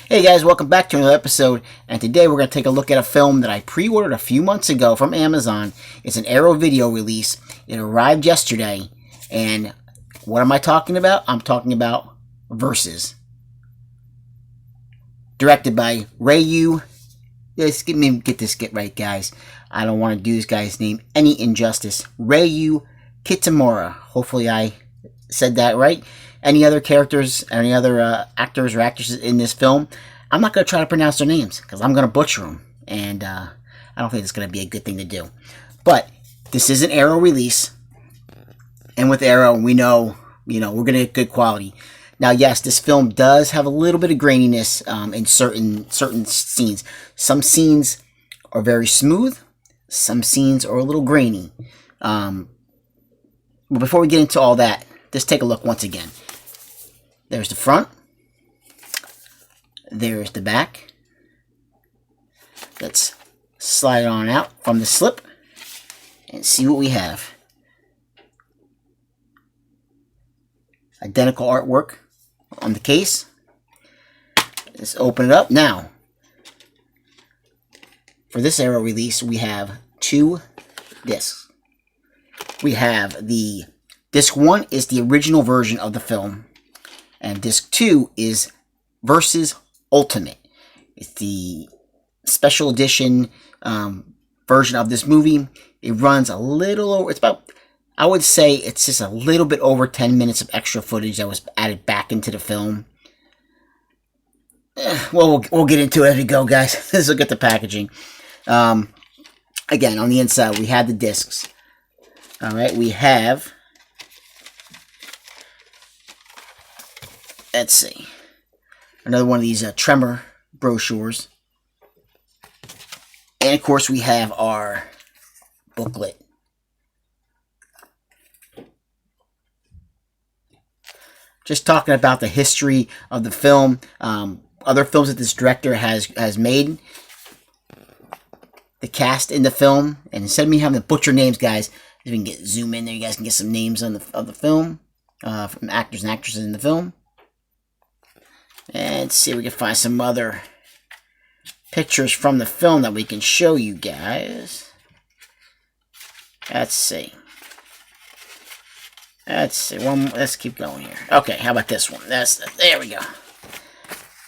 Hey guys, welcome back to another episode, and today we're going to take a look at a film that I pre-ordered a few months ago from Amazon. It's an Arrow Video release. It arrived yesterday, and what am I talking about? I'm talking about Versus. Directed by Ryu. Let's get this right, guys. I don't want to do this guy's name any injustice. Ryu Kitamura. Hopefully I said that right. Any other characters, any other actors or actresses in this film, I'm not going to try to pronounce their names because I'm going to butcher them. And I don't think it's going to be a good thing to do. But this is an Arrow release. And with Arrow, we know, we're going to get good quality. Now, yes, this film does have a little bit of graininess in certain scenes. Some scenes are very smooth. Some scenes are a little grainy. But before we get into all that, let's take a look once again. There's the front. There's the back. Let's slide it on out from the slip and see what we have. Identical artwork on the case. Let's open it up. Now, for this Arrow release, we have two discs. We have disc 1 is the original version of the film. And disc 2 is Versus Ultimate. It's the special edition version of this movie. It runs a little over, it's about, I would say it's just a little bit over 10 minutes of extra footage that was added back into the film. Well, we'll get into it as we go, guys. Let's look at the packaging. Again, on the inside, we have the discs. Alright, we have, let's see, another one of these Tremor brochures. And of course, we have our booklet. Just talking about the history of the film, other films that this director has made, the cast in the film, and instead of me having to butcher names, guys, if we can zoom in there, you guys can get some names of the film, from actors and actresses in the film. And see if we can find some other pictures from the film that we can show you guys. Let's see. Let's keep going here. Okay, how about this one? There we go.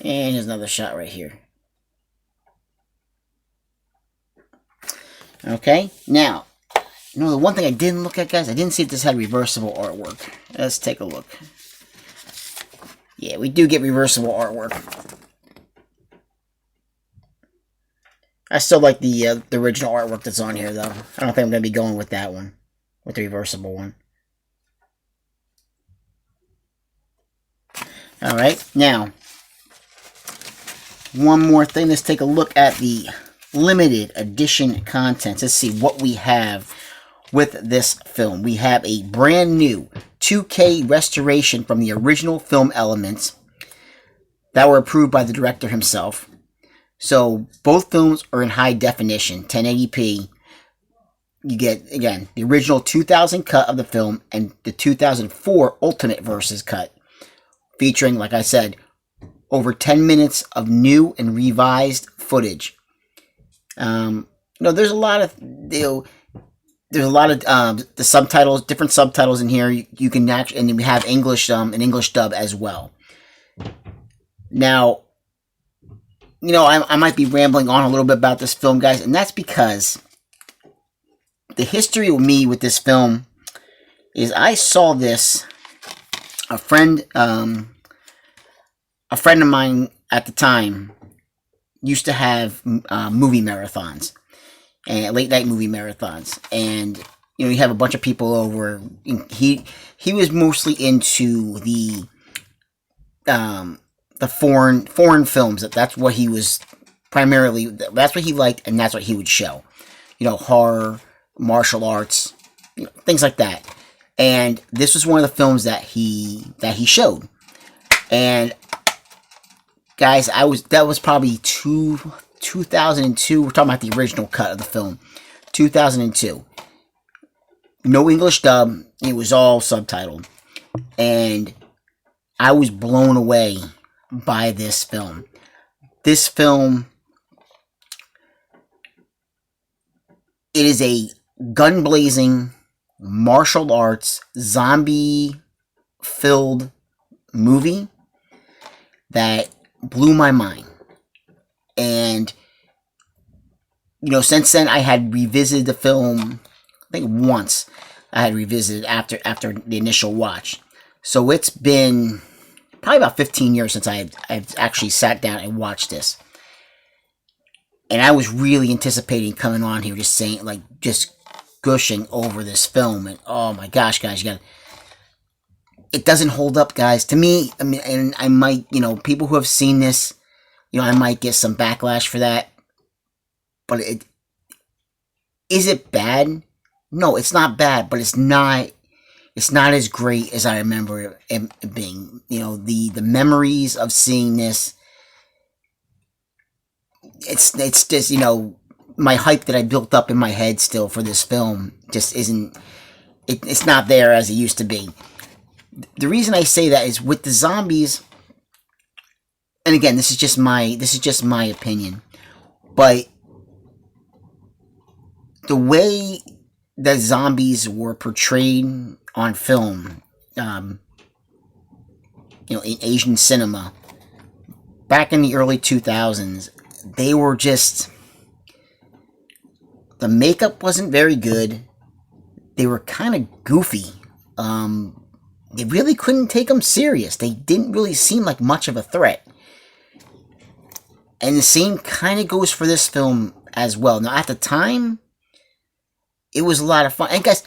And here's another shot right here. Okay, now, the one thing I didn't look at, guys, I didn't see if this had reversible artwork. Let's take a look. Yeah, we do get reversible artwork. I still like the original artwork that's on here, though. I don't think I'm going to be going with that one, with the reversible one. Alright, now, one more thing. Let's take a look at the limited edition contents. Let's see what we have with this film. We have a brand new 2K restoration from the original film elements that were approved by the director himself. So both films are in high definition, 1080p. You get, again, the original 2000 cut of the film and the 2004 Ultimate Versus cut, featuring, like I said, over 10 minutes of new and revised footage. There's a lot of, there's a lot of the subtitles, different subtitles in here. You can actually, and we have English, an English dub as well. Now, I might be rambling on a little bit about this film, guys, and that's because the history of me with this film is I saw this. A friend of mine at the time used to have movie marathons. And late night movie marathons, and you have a bunch of people over. He was mostly into the foreign films. That's what he was primarily. That's what he liked, and that's what he would show. Horror, martial arts, things like that. And this was one of the films that he showed. And guys, that was probably 2002. We're talking about the original cut of the film. 2002. No English dub. It was all subtitled. And I was blown away by this film. This film, it is a gun-blazing, martial arts, zombie-filled movie that blew my mind. And, you know, since then I had revisited the film, I think once I had revisited after the initial watch. So it's been probably about 15 years since I've actually sat down and watched this. And I was really anticipating coming on here just saying, like, just gushing over this film. And oh my gosh, guys, it doesn't hold up, guys. To me, I mean, and I might, you know, people who have seen this, you know, I might get some backlash for that. But is it bad? No, it's not bad, but it's not as great as I remember it being. You know, the memories of seeing this, it's just, you know, my hype that I built up in my head still for this film just isn't, it's not there as it used to be. The reason I say that is with the zombies, and again, this is just my opinion, but the way that zombies were portrayed on film, you know, in Asian cinema, back in the early 2000s, they were just, the makeup wasn't very good. They were kind of goofy. They really couldn't take them serious. They didn't really seem like much of a threat. And the same kind of goes for this film as well. Now, at the time, it was a lot of fun. And guys,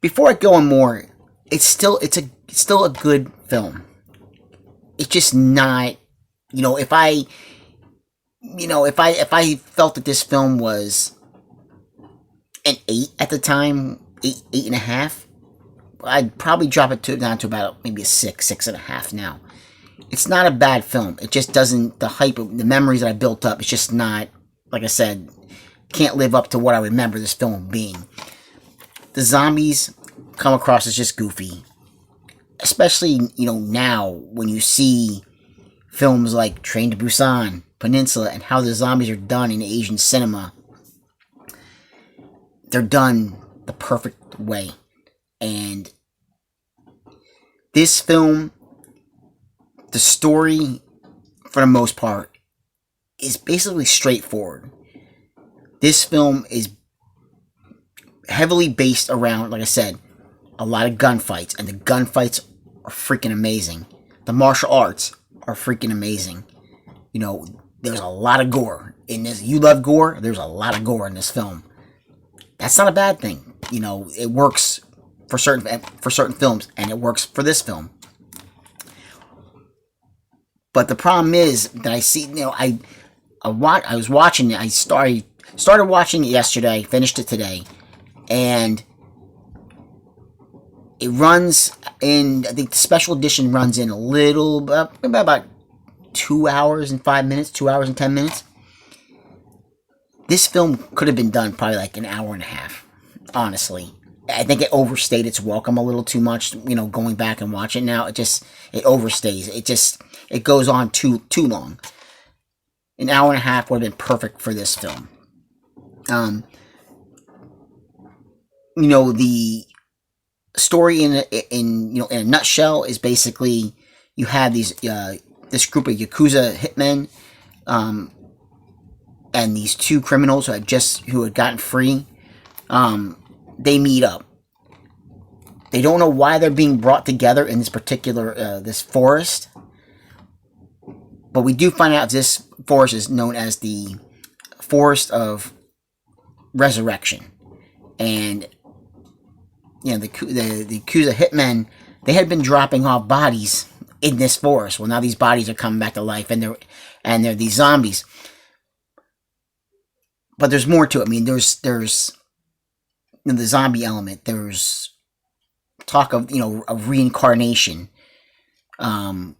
before I go on more, it's still a good film. It's just not, you know, if I felt that this film was an 8 at the time, 8.5, I'd probably drop it down to about maybe a 6.5 now. It's not a bad film. It just doesn't, the hype, the memories that I built up, it's just not, like I said, can't live up to what I remember this film being. The zombies come across as just goofy. Especially, you know, now when you see films like Train to Busan, Peninsula, and how the zombies are done in Asian cinema. They're done the perfect way. And this film, the story, for the most part, is basically straightforward. This film is heavily based around, like I said, a lot of gunfights. And the gunfights are freaking amazing. The martial arts are freaking amazing. You know, there's a lot of gore in this. You love gore? There's a lot of gore in this film. That's not a bad thing. You know, it works for certain films, and it works for this film. But the problem is that I see, you know, I was watching it. I started watching it yesterday, finished it today, and it runs in, I think the special edition runs in a little, about 2 hours and 5 minutes, 2 hours and 10 minutes. This film could have been done probably like an hour and a half, honestly. I think it overstayed its welcome a little too much, you know, going back and watching it now. It overstays. It goes on too long. An hour and a half would have been perfect for this film. You know, the story in a nutshell is basically you have this group of Yakuza hitmen, and these two criminals who had gotten free. They meet up. They don't know why they're being brought together in this particular this forest, but we do find out this forest is known as the Forest of Resurrection. And you know, the Yakuza hitmen, they had been dropping off bodies in this forest. Well, now these bodies are coming back to life, and they're these zombies. But there's more to it. I mean, there's the zombie element. There's talk of, you know, of reincarnation. You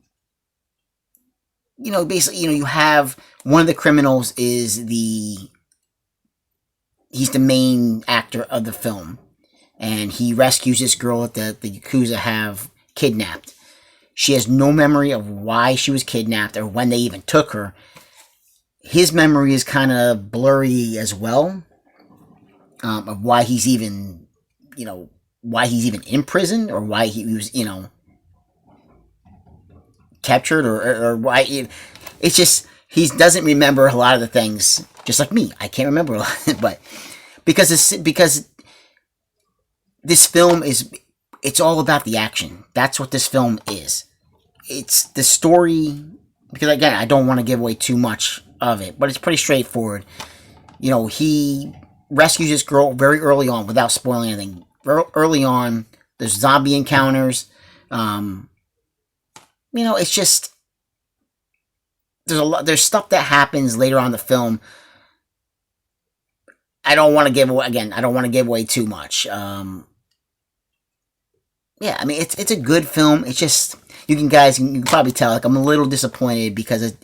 know, basically, you know, you have one of the criminals he's the main actor of the film, and he rescues this girl that the Yakuza have kidnapped. She has no memory of why she was kidnapped or when they even took her. His memory is kind of blurry as well, of why he's even, why he's even in prison, or why he was, captured, or why. It's just, he doesn't remember a lot of the things, just like me. I can't remember a lot, but because this film it's all about the action. That's what this film is. It's the story, because again, I don't want to give away too much of it, but it's pretty straightforward. He rescues this girl very early on, without spoiling anything. Early on, there's zombie encounters. It's just, there's stuff that happens later on in the film. I don't want to give away too much. Yeah, I mean, it's a good film. It's just, you can probably tell, like, I'm a little disappointed because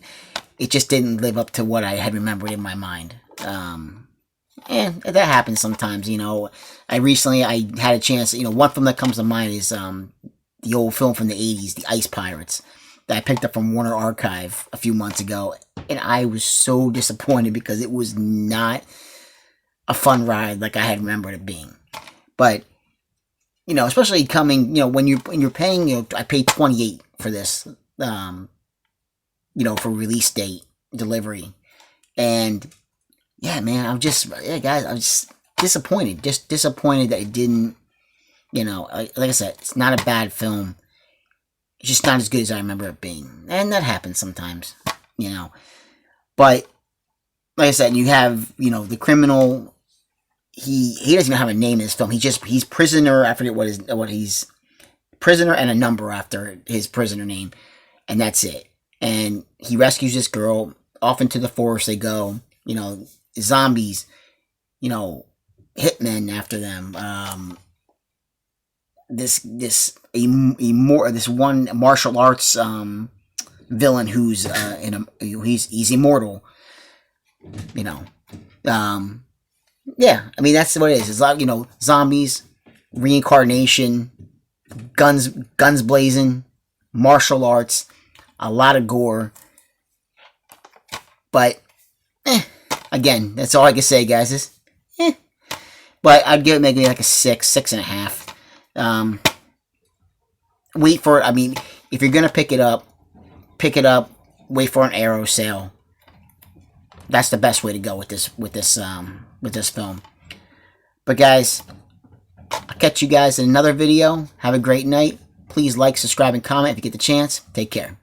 it just didn't live up to what I had remembered in my mind. And that happens sometimes, I had a chance, one film that comes to mind is the old film from the 80s, The Ice Pirates, that I picked up from Warner Archive a few months ago, and I was so disappointed because it was not a fun ride like I had remembered it being. But especially coming, when you're paying, I paid $28 for this, for release date, delivery, and yeah, man, I'm just disappointed, that it didn't, like I said, it's not a bad film, it's just not as good as I remember it being, and that happens sometimes, but like I said, you have, the criminal. He doesn't even have a name in this film. He's prisoner. I forget what he's prisoner and a number after his prisoner name, and that's it. And he rescues this girl. Off into the forest they go. Zombies. Hitmen after them. This one martial arts villain who's he's immortal. Yeah, I mean, that's what it is. It's like, zombies, reincarnation, guns blazing, martial arts, a lot of gore. But, again, that's all I can say, guys. Is, But I'd give it maybe like a 6.5. Wait for it. I mean, if you're gonna pick it up. Wait for an Arrow sale. That's the best way to go with this film. But guys, I'll catch you guys in another video. Have a great night. Please like, subscribe, and comment if you get the chance. Take care.